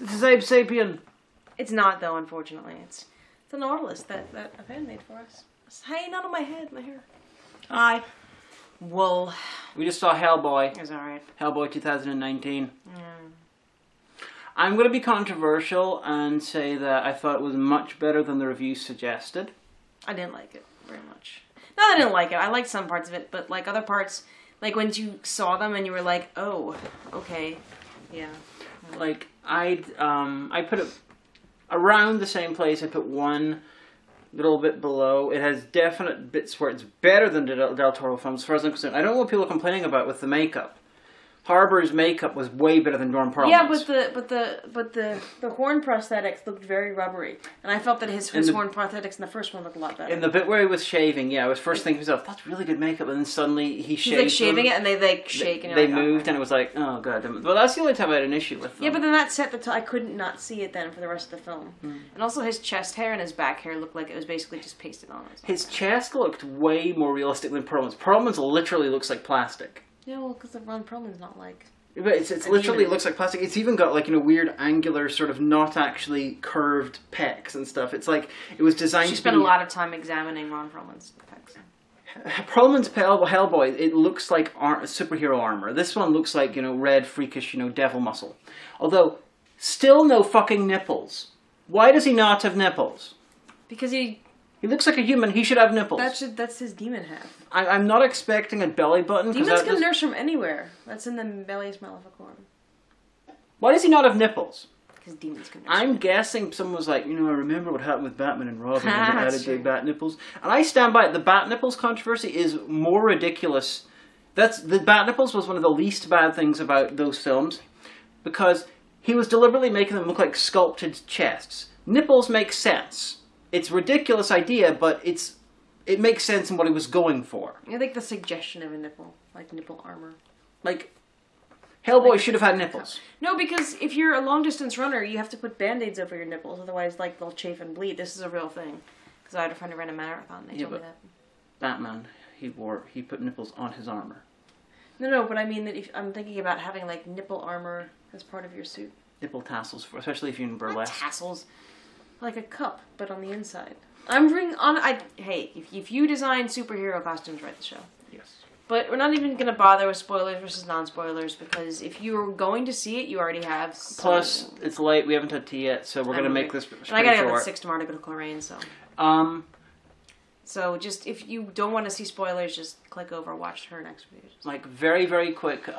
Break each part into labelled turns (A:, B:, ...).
A: This is Abe Sapien.
B: It's not, though, unfortunately. It's the Nautilus that a fan made for us. It's hanging out of my head, my hair. Hi. Well.
A: We just saw Hellboy.
B: It was alright.
A: Hellboy 2019.
B: Yeah.
A: I'm going to be controversial and say that I thought it was much better than the reviews suggested.
B: I didn't like it very much. Not that I didn't like it. I liked some parts of it, but like other parts, like when you saw them and you were like, oh, okay, yeah.
A: Like, I put it around the same place. I put one little bit below. It has definite bits where it's better than the Del Toro films, as far as I'm concerned. I don't know what people are complaining about with the makeup. Harbor's makeup was way better than Ron Perlman's.
B: Yeah, but the horn prosthetics looked very rubbery, and I felt that his horn prosthetics in the first one looked a lot better.
A: In the bit where he was shaving, yeah, I was first thinking to myself, that's really good makeup, and then suddenly he's
B: like shaving it, and they like shake, and
A: they moved, and it was like, oh god damn it. Well, that's the only time I had an issue with them.
B: Yeah, but then that set I couldn't not see it then for the rest of the film, and also his chest hair and his back hair looked like it was basically just pasted on it.
A: His chest looked way more realistic than Perlman's. Perlman's literally looks like plastic.
B: Yeah, well, because Ron Perlman's not like.
A: But it's literally, it looks like plastic. It's even got, like, you know, weird angular, sort of not actually curved pecs and stuff. It's like, it was designed to be...
B: She spent a lot of time examining Ron Perlman's pecs.
A: Perlman's Hellboy, it looks like superhero armor. This one looks like, you know, red, freakish, you know, devil muscle. Although, still no fucking nipples. Why does he not have nipples?
B: Because he
A: looks like a human. He should have nipples.
B: That's his demon half.
A: I'm not expecting a belly button.
B: Demons can nurse from anywhere. That's in the Bellius Maleficorum.
A: Why does he not have nipples?
B: Because demons can nurse.
A: I'm guessing someone was like, you know, I remember what happened with Batman and Robin when they added the bat nipples. And I stand by it. The bat nipples controversy is more ridiculous. The bat nipples was one of the least bad things about those films. Because he was deliberately making them look like sculpted chests. Nipples make sense. It's a ridiculous idea, but it makes sense in what he was going for.
B: I think the suggestion of a nipple, like nipple armor.
A: Like, Hellboy should have had nipples.
B: No, because if you're a long-distance runner, you have to put Band-Aids over your nipples, otherwise, like, they'll chafe and bleed. This is a real thing. Because I had a friend who ran a marathon, they told me that.
A: Batman, he put nipples on his armor.
B: No, but I mean that if I'm thinking about having, like, nipple armor as part of your suit.
A: Nipple tassels, especially if you're in burlesque.
B: Not tassels. Like a cup, but on the inside. Hey, if you design superhero costumes, write the show.
A: Yes.
B: But we're not even going to bother with spoilers versus non-spoilers, because if you're going to see it, you already have. So...
A: Plus, it's late, we haven't had tea yet, so we're going to make this pretty short.
B: And I got to go at 6 tomorrow to go to Coleraine, so. So just, if you don't want to see spoilers, just click over, watch her next video.
A: Like, very, very quick,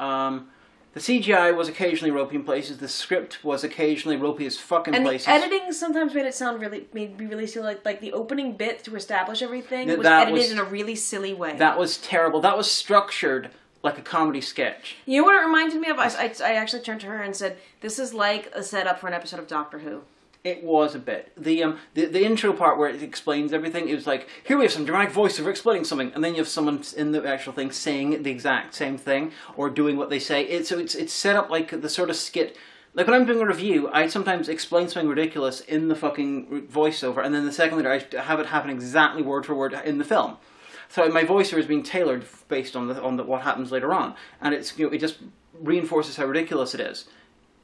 A: the CGI was occasionally ropey in places. The script was occasionally ropey as fucking places.
B: And the editing sometimes made me really silly. Like the opening bit to establish everything was edited in a really silly way.
A: That was terrible. That was structured like a comedy sketch.
B: You know what it reminded me of? I actually turned to her and said, "This is like a setup for an episode of Doctor Who."
A: It was a bit. The intro part where it explains everything, it was like, here we have some dramatic voiceover explaining something, and then you have someone in the actual thing saying the exact same thing, or doing what they say. So it's set up like the sort of skit. Like when I'm doing a review, I sometimes explain something ridiculous in the fucking voiceover, and then the second later I have it happen exactly word for word in the film. So my voiceover is being tailored based on what happens later on, and it just reinforces how ridiculous it is.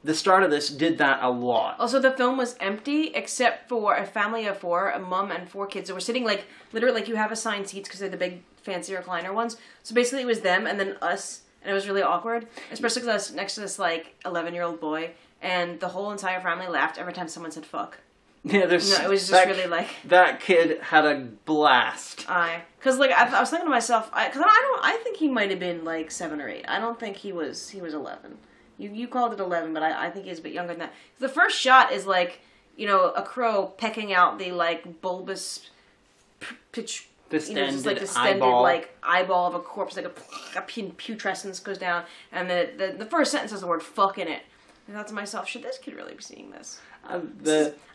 A: The start of this did that a lot.
B: Also, the film was empty except for a family of 4, a mom and 4 kids that were sitting like, literally like you have assigned seats because they're the big fancy recliner ones. So basically it was them and then us, and it was really awkward. Especially because I was next to this like 11-year-old boy, and the whole entire family laughed every time someone said fuck.
A: Yeah,
B: it was just really like...
A: That kid had a blast.
B: Because like, I was thinking to myself, I think he might have been like 7 or 8. I don't think he was 11. You called it 11, but I think he's a bit younger than that. The first shot is like, you know, a crow pecking out the like bulbous,
A: distended
B: eyeball of a corpse, like a putrescence goes down, and the first sentence has the word "fuck" in it. And I thought to myself, should this kid really be seeing this?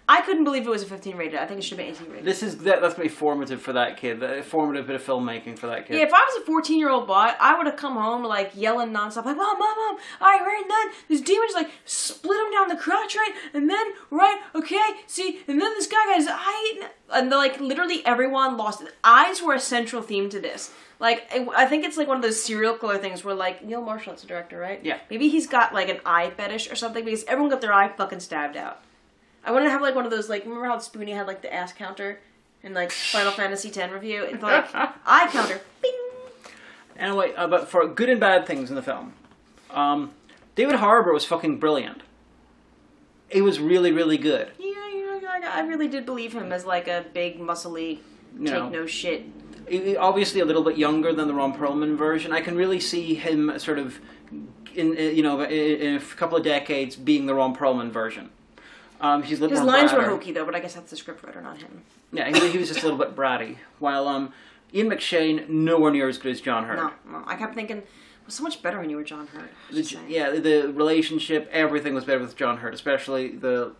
B: I couldn't believe it was a 15 rated. I think it should have been 18 rated.
A: That's going to be formative for that kid. A formative bit of filmmaking for that kid.
B: Yeah, if I was a 14-year-old boy, I would have come home like yelling nonstop, like, Mom, I heard that this demon just like split him down the crotch, right? And then, right, okay, see, and then this guy got his eye eaten. And like literally everyone lost it. Eyes were a central theme to this. Like I think it's like one of those serial killer things where like Neil Marshall's the director, right?
A: Yeah.
B: Maybe he's got like an eye fetish or something because everyone got their eye fucking stabbed out. I want to have like one of those like remember how Spoonie had like the ass counter in like Final Fantasy X review? It's like eye counter. Bing.
A: Anyway, but for good and bad things in the film, David Harbour was fucking brilliant. He was really, really good.
B: Yeah, I really did believe him as like a big, muscly, take no shit.
A: Obviously a little bit younger than the Ron Perlman version. I can really see him sort of, in a couple of decades, being the Ron Perlman version. His
B: lines were hokey though, but I guess that's the scriptwriter, not him.
A: Yeah, he was just a little bit bratty. While Ian McShane, nowhere near as good as John Hurt.
B: No. I kept thinking, it was so much better when you were John Hurt.
A: The relationship, everything was better with John Hurt, especially the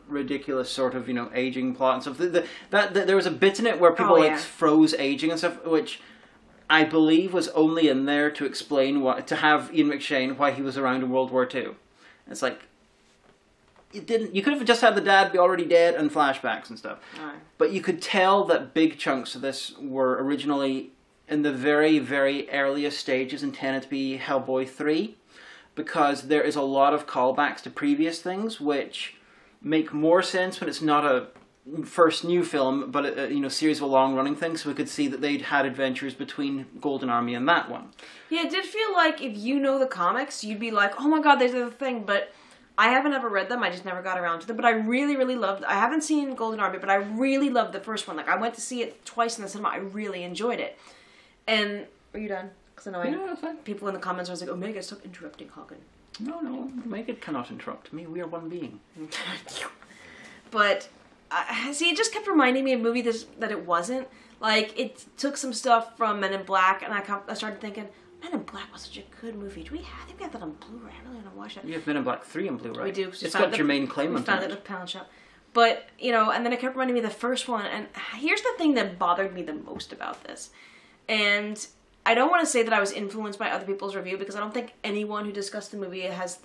A: ridiculous sort of aging plot and stuff. There was a bit in it where people froze aging and stuff, which I believe was only in there to explain to have Ian McShane why he was around in World War II. It's like you could have just had the dad be already dead and flashbacks and stuff.
B: Right.
A: But you could tell that big chunks of this were originally in the very, very earliest stages intended to be Hellboy 3, because there is a lot of callbacks to previous things which make more sense when it's not a first new film, but a series of long-running things. So we could see that they'd had adventures between Golden Army and that one. Yeah,
B: it did feel like if you know the comics, you'd be like, oh my god, there's the thing, but I haven't ever read them, I just never got around to them, but I really, really loved, I haven't seen Golden Army, but I really loved the first one. Like, I went to see it twice in the cinema, I really enjoyed it. And, are you done? Because I know
A: that's fine.
B: People in the comments were like, Omega, stop interrupting Hagen.
A: No, Omega cannot interrupt me, we are one being.
B: But, see, it just kept reminding me of a movie that it wasn't. Like, it took some stuff from Men in Black, and I started thinking, Men in Black was such a good movie. I think we have that on Blu-ray. I really want to watch it.
A: You have Men in Black 3 on Blu-ray.
B: We do.
A: It's got Jermaine Clement.
B: We found it at the Pound Shop. But, and then it kept reminding me of the first one. And here's the thing that bothered me the most about this. And I don't want to say that I was influenced by other people's review, because I don't think anyone who discussed the movie has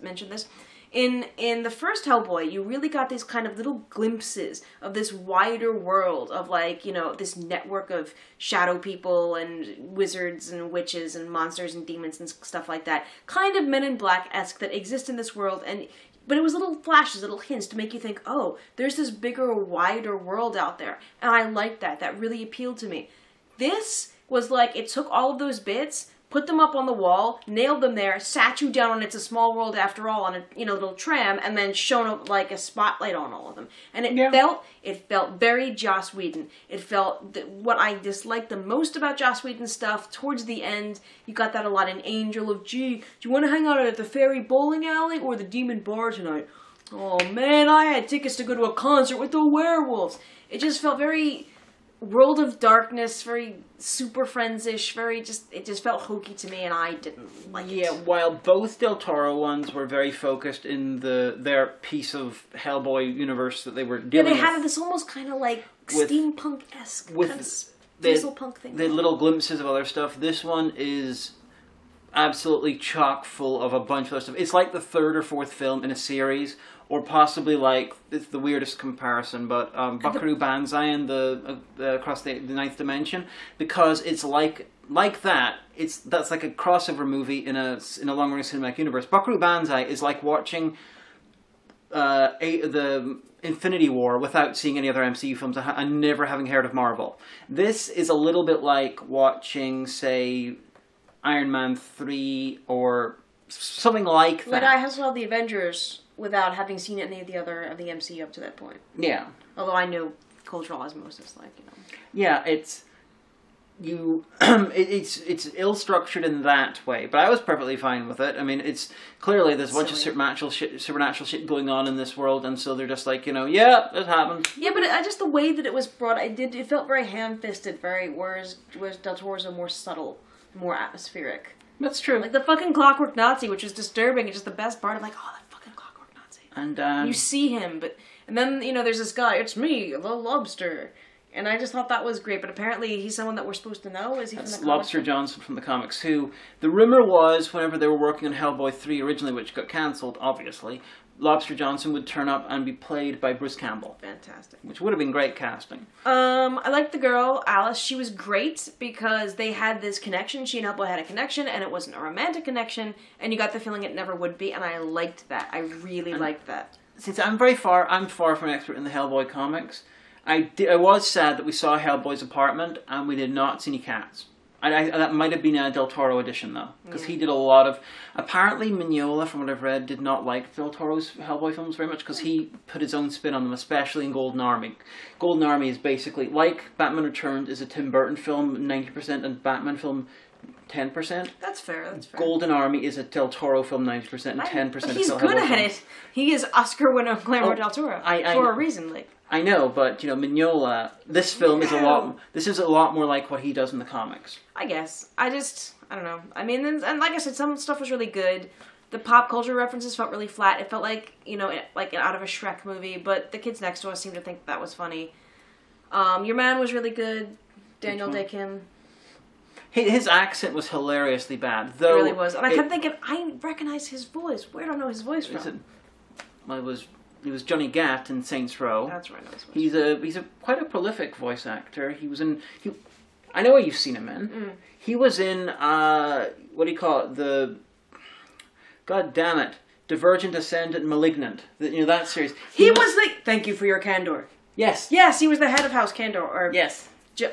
B: mentioned this. In the first Hellboy, you really got these kind of little glimpses of this wider world of like, this network of shadow people and wizards and witches and monsters and demons and stuff like that. Kind of Men in Black-esque that exist in this world, but it was little flashes, little hints to make you think, oh, there's this bigger, wider world out there. And I liked that. That really appealed to me. This was like, it took all of those bits, put them up on the wall, nailed them there, sat you down on It's a Small World After All on a little tram, and then shone like a spotlight on all of them. And it felt very Joss Whedon. It felt what I disliked the most about Joss Whedon's stuff towards the end. You got that a lot in Angel of, gee, do you want to hang out at the Fairy Bowling Alley or the Demon Bar tonight? Oh man, I had tickets to go to a concert with the werewolves. It just felt very World of Darkness, very Super Friends-ish, it just felt hokey to me, and I didn't like it.
A: Yeah, while both Del Toro ones were very focused in their piece of Hellboy universe that they were dealing with.
B: Yeah, they had this almost kind of like steampunk-esque kind of dieselpunk thing.
A: The little glimpses of other stuff. This one is absolutely chock full of a bunch of other stuff. It's like the third or fourth film in a series, or possibly like, it's the weirdest comparison, but Buckaroo Banzai and the Across the Ninth Dimension, because it's like that. That's like a crossover movie in a long-running cinematic universe. Buckaroo Banzai is like watching the Infinity War without seeing any other MCU films and never having heard of Marvel. This is a little bit like watching, say, Iron Man 3 or something like that.
B: Like I saw the Avengers without having seen any of the other of the MCU up to that point.
A: Yeah.
B: Although I know cultural osmosis,
A: Yeah, it's ill-structured in that way, but I was perfectly fine with it. I mean, it's clearly there's a bunch of supernatural shit going on in this world, and so they're just like, yeah, this happened.
B: Yeah, but just the way that it was brought, it felt very ham-fisted, whereas Del Toro's are more subtle, more atmospheric.
A: That's true.
B: Like the fucking Clockwork Nazi, which is disturbing, and just the best part of like, oh, that fucking Clockwork Nazi.
A: And
B: you see him, and then there's this guy. It's me, the Lobster, and I just thought that was great. But apparently, he's someone that we're supposed to know. Is he from the comics?
A: Lobster Johnson from the comics. Who the rumor was, whenever they were working on Hellboy 3 originally, which got cancelled, obviously, Lobster Johnson would turn up and be played by Bruce Campbell.
B: Fantastic.
A: Which would have been great casting.
B: I liked the girl, Alice. She was great because they had this connection. She and Hellboy had a connection, and it wasn't a romantic connection, and you got the feeling it never would be, and I liked that. I really liked that.
A: Since I'm far from an expert in the Hellboy comics. I was sad that we saw Hellboy's apartment and we did not see any cats. That might have been a Del Toro edition though, because he did a lot of. Apparently, Mignola, from what I've read, did not like Del Toro's Hellboy films very much because he put his own spin on them, especially in Golden Army. Golden Army is basically like Batman Returns is a Tim Burton film 90% and Batman film 10%.
B: That's fair.
A: Golden Army is a Del Toro film 90% and 10%.
B: He's good at it. He is Oscar winner Guillermo del Toro for a reason. Like
A: I know, but Mignola, this film is a lot more like what he does in the comics.
B: I guess. I don't know. I mean, and like I said, some stuff was really good. The pop culture references felt really flat. It felt like, like out of a Shrek movie, but the kids next to us seemed to think that was funny. Your man was really good. Daniel Day Kim.
A: His accent was hilariously bad, though.
B: It really was. And I kept thinking, I recognize his voice. Where do I know his voice from?
A: He was Johnny Gat in Saints Row.
B: That's right. He's
A: a quite a prolific voice actor. He was in. I know what you've seen him in. Mm. He was in what do you call it? God damn it, Divergent, Ascendant, Malignant. That series.
B: He was like. Thank you for your candor.
A: Yes.
B: Yes, he was the head of House Candor. Or
A: yes.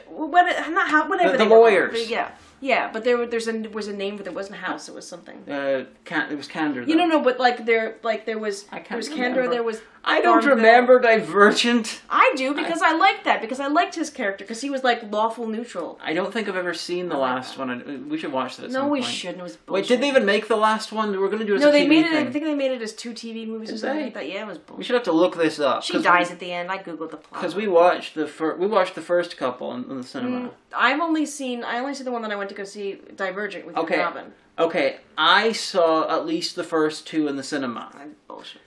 B: Whatever.
A: The lawyers.
B: But yeah, but there was a name, but it wasn't House. It was something.
A: It was Candor. Though.
B: No, but there was Candor. There was.
A: I don't remember Divergent.
B: I do because I liked that because I liked his character because he was like lawful neutral.
A: I don't think I've ever seen the last one. We should watch that. At some point.
B: No, we shouldn't. It was bullshit.
A: Wait, did they even make the last one? We're going to do it as
B: a
A: TV
B: they made it.
A: thing.
B: I think they made it as 2 TV movies or something like that. Yeah, it was bullshit.
A: We should have to look this up.
B: She dies at the end. I googled the plot
A: because we watched the first couple in the cinema.
B: I only seen the one that I went to go see, Divergent with Robin.
A: Okay, I saw at least the first 2 in the cinema.
B: Bullshit.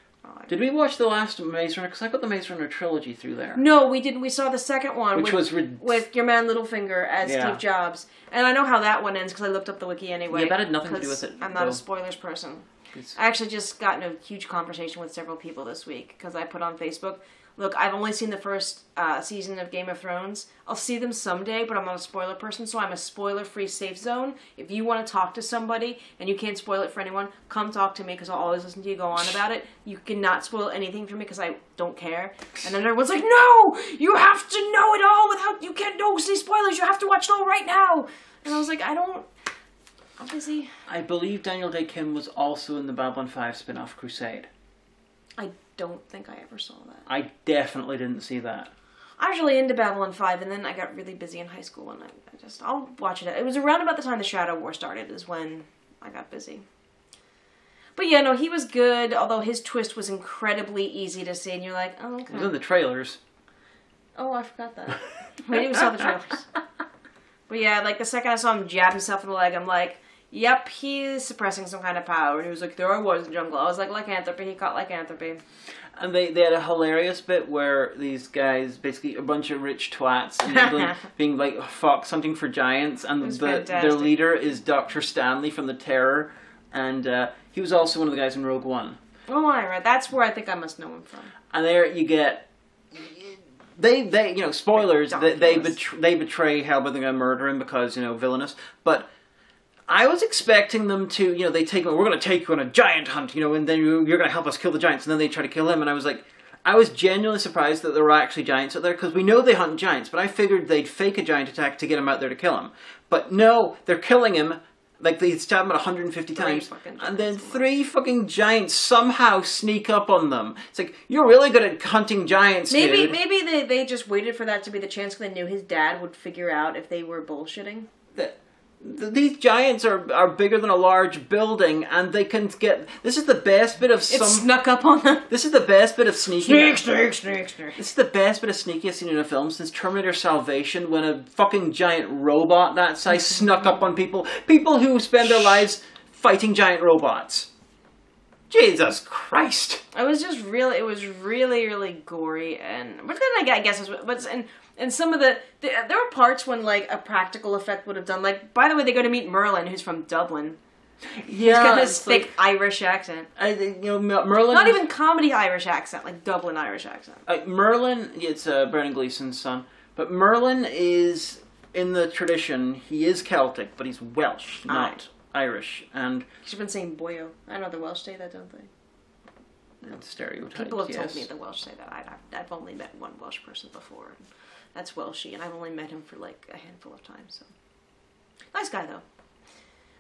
A: Did we watch the last Maze Runner? Because I got the Maze Runner trilogy through there.
B: No, we didn't. We saw the second one,
A: which was
B: with your man Littlefinger as Steve Jobs, and I know how that one ends because I looked up the wiki anyway.
A: Yeah, that had nothing to do with it.
B: I'm not a spoilers person. I actually just got in a huge conversation with several people this week because I put on Facebook. Look, I've only seen the first season of Game of Thrones. I'll see them someday, but I'm not a spoiler person, so I'm a spoiler-free safe zone. If you want to talk to somebody and you can't spoil it for anyone, come talk to me because I'll always listen to you go on about it. You cannot spoil anything for me because I don't care. And then everyone's like, no! You have to know it all you can't know any spoilers. You have to watch it all right now. And I was like, I'm busy.
A: I believe Daniel Day Kim was also in the Babylon 5 spin-off Crusade.
B: I don't think I ever saw that.
A: I definitely didn't see that.
B: I was really into Babylon 5, and then I got really busy in high school, and I'll watch it. It was around about the time the Shadow War started is when I got busy. But yeah, no, he was good, although his twist was incredibly easy to see, and you're like, oh, okay.
A: It was in the trailers.
B: Oh, I forgot that. I didn't even saw the trailers. But yeah, like the second I saw him jab himself in the leg, I'm like, yep, he's suppressing some kind of power. And he was like, there I was in the jungle. I was like, lycanthropy. He caught lycanthropy.
A: And they had a hilarious bit where these guys, basically a bunch of rich twats, and being like fox hunting for giants. And their leader is Dr. Stanley from The Terror. And he was also one of the guys in Rogue One.
B: Oh, I read. That's where I think I must know him from.
A: And there you get... They spoilers, they betray Hellboy. They're going to murder him because, villainous. But... I was expecting them to, we're going to take you on a giant hunt, and then you're going to help us kill the giants, and then they try to kill him, and I was like, I was genuinely surprised that there were actually giants out there, because we know they hunt giants, but I figured they'd fake a giant attack to get him out there to kill him. But no, they're killing him, like they stab him 150 times, and then 3 fucking giants somehow sneak up on them. It's like, you're really good at hunting giants, dude.
B: Maybe they just waited for that to be the chance, because they knew his dad would figure out if they were bullshitting.
A: These giants are bigger than a large building, and they can get... This is the best bit of
B: It snuck up on them.
A: This is the best bit of sneaking...
B: Snake.
A: This is the best bit of sneaking I've seen in a film since Terminator Salvation, when a fucking giant robot that size snuck up on people. People who spend their lives fighting giant robots. Jesus Christ.
B: It was really, really gory, but then I guess and some of there were parts when like a practical effect would have done, like, by the way, they go to meet Merlin, who's from Dublin.
A: Yeah,
B: He's got this
A: it's
B: thick Irish accent.
A: Merlin.
B: Not even comedy Irish accent, like Dublin Irish accent.
A: Merlin, it's Brendan Gleeson's son, but Merlin is in the tradition. He is Celtic, but he's Welsh, not Irish. And
B: you've been saying boyo. I know the Welsh say that, don't they?
A: That's stereotypes.
B: People have told me the Welsh say that. I've only met one Welsh person before. And that's Welshy, and I've only met him for like a handful of times. So nice guy though.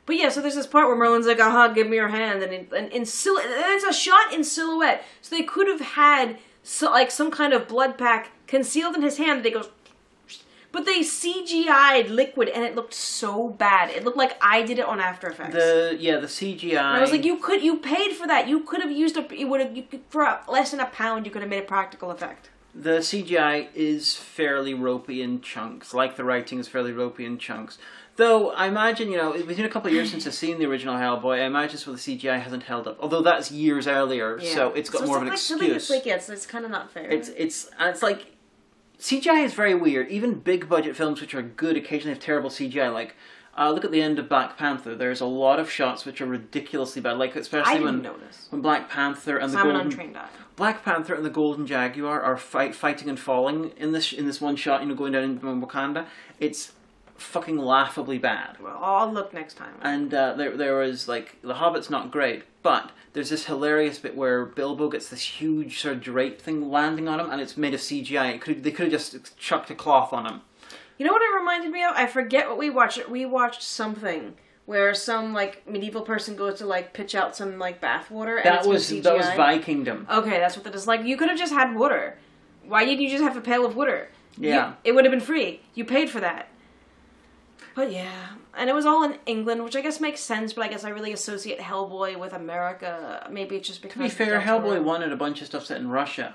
B: But yeah, so there's this part where Merlin's like, "Aha, give me your hand," and it's a shot in silhouette. So they could have had some kind of blood pack concealed in his hand. They go, but they CGI'd liquid, and it looked so bad. It looked like I did it on After Effects.
A: The CGI. And
B: I was like, you paid for that. You could have used for less than £1. You could have made a practical effect.
A: The CGI is fairly ropey in chunks, like the writing is fairly ropey in chunks. Though, I imagine, it's been a couple of years since I've seen the original Hellboy. I imagine the CGI hasn't held up. Although that's years earlier, so it's got more of an excuse.
B: So it's kind of not fair.
A: It's like, CGI is very weird. Even big budget films which are good occasionally have terrible CGI. Like, look at the end of Black Panther. There's a lot of shots which are ridiculously bad. Like, especially when Black Panther and Black Panther and the Golden Jaguar are fighting and falling in this one shot. Going down into Wakanda. It's fucking laughably bad.
B: Well, I'll look next time.
A: And there was like The Hobbit's not great, but there's this hilarious bit where Bilbo gets this huge sort of drape thing landing on him, and it's made of CGI. They could have just chucked a cloth on him.
B: You know what it reminded me of? I forget what we watched. We watched something where some like medieval person goes to like pitch out some like bath water. And that was
A: Vikingdom.
B: Okay, that's what that is. Like, you could have just had water. Why didn't you just have a pail of water?
A: Yeah,
B: it would have been free. You paid for that. But yeah, and it was all in England, which I guess makes sense, but I guess I really associate Hellboy with America. Maybe it's just because...
A: To be fair, Hellboy wanted a bunch of stuff set in Russia.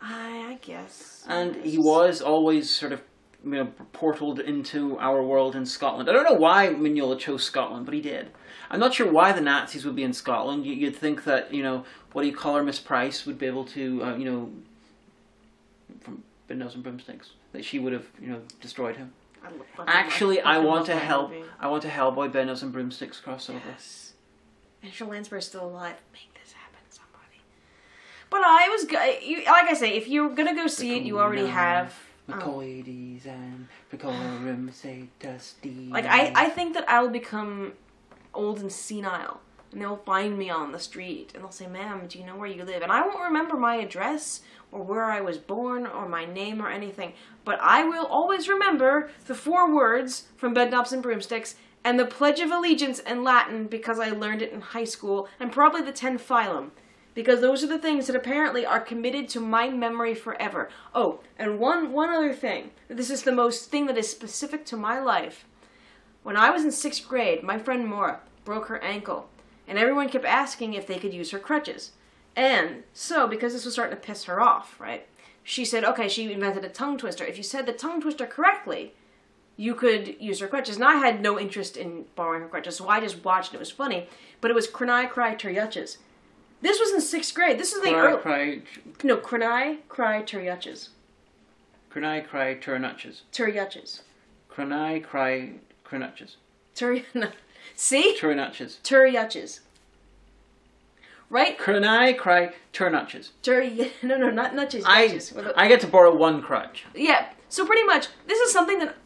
B: I guess.
A: And he was always sort of, portaled into our world in Scotland. I don't know why Mignola chose Scotland, but he did. I'm not sure why the Nazis would be in Scotland. You'd think that, what do you call her, Miss Price, would be able to, from Bedknobs and Broomsticks, that she would have, destroyed him. Actually, I want a Hellboy, Bedknobs and Broomsticks crossover.
B: Yes. Angela Lansbury's still alive. Make this happen, somebody. But like I say, if you're gonna go see it, you already have
A: McCoy's and Pecorum say Dusty.
B: Like I think that I will become old and senile, and they'll find me on the street, and they'll say, "Ma'am, do you know where you live?" And I won't remember my address or where I was born or my name or anything, but I will always remember the 4 words from Bedknobs and Broomsticks and the Pledge of Allegiance in Latin because I learned it in high school, and probably the 10 phylum, because those are the things that apparently are committed to my memory forever. Oh, and one other thing. This is the most thing that is specific to my life. When I was in 6th grade, my friend Maura broke her ankle, and everyone kept asking if they could use her crutches. And so, because this was starting to piss her off, right, she said, okay, she invented a tongue twister. If you said the tongue twister correctly, you could use her crutches. And I had no interest in borrowing her crutches, so I just watched, and it was funny. But it was Cranai Cry Turyutches. This was in 6th grade. This is the early... No, Cranai Cry Turyutches.
A: Cranai Cry Turyutches.
B: Turyutches.
A: Cranai Cry Turyutches.
B: See?
A: Turyutches.
B: Turyutches. Right?
A: Cranai Cry Turyutches.
B: No, not nutches.
A: I get to borrow 1 crutch.
B: Yeah. So pretty much, this is something that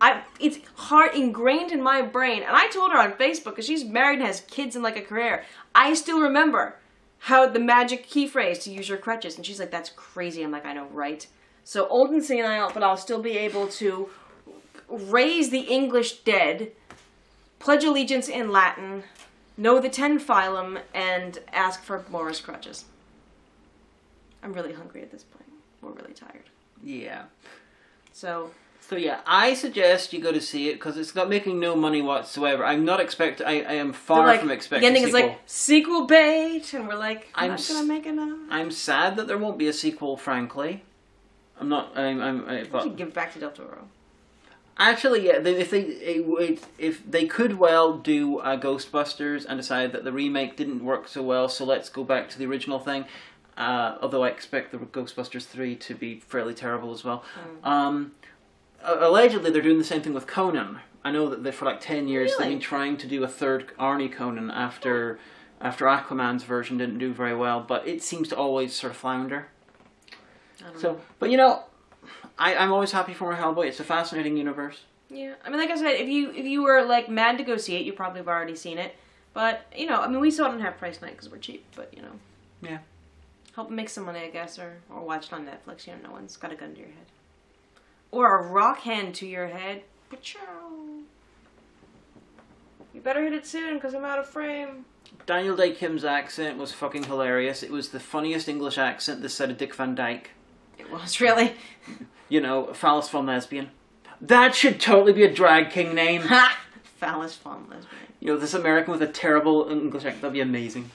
B: it's hard ingrained in my brain. And I told her on Facebook, because she's married and has kids and like a career, I still remember how the magic key phrase to use your crutches. And she's like, that's crazy. I'm like, I know, right? So old and senile, but I'll still be able to raise the English dead, pledge allegiance in Latin, know the 10 phylum, and ask for Morris crutches. I'm really hungry at this point. We're really tired.
A: Yeah.
B: So
A: yeah, I suggest you go to see it, because it's not making no money whatsoever. I'm not expecting... I am far from expecting
B: a sequel. The ending is like, sequel bait, and we're like, I'm not going to make enough.
A: I'm sad that there won't be a sequel, frankly. I'm not...
B: I should give it back to Del Toro.
A: Actually, yeah, if they could well do Ghostbusters and decide that the remake didn't work so well, so let's go back to the original thing. Although I expect the Ghostbusters 3 to be fairly terrible as well. Allegedly, they're doing the same thing with Conan. I know that for like 10 years they've been trying to do a third Arnie Conan after Aquaman's version didn't do very well, but it seems to always sort of flounder.
B: I don't
A: So,
B: know.
A: but you know, I'm always happy for more Hellboy. It's a fascinating universe.
B: Yeah, I mean, like I said, if you were like mad to go see it, you probably have already seen it. But you know, I mean, we saw it on half price night because we're cheap. But you know,
A: Yeah.
B: help make some money, I guess, or watch it on Netflix. You know, no one's got a gun to your head, or a rock hand to your head. Pachow. You better hit it soon because I'm out of frame.
A: Daniel Day Kim's accent was fucking hilarious. It was the funniest English accent this side of Dick Van Dyke.
B: It was really.
A: You know, phallus fun lesbian. That should totally be a drag king name.
B: Ha! Phallus fun lesbian.
A: You know, this American with a terrible English accent, that'd be amazing.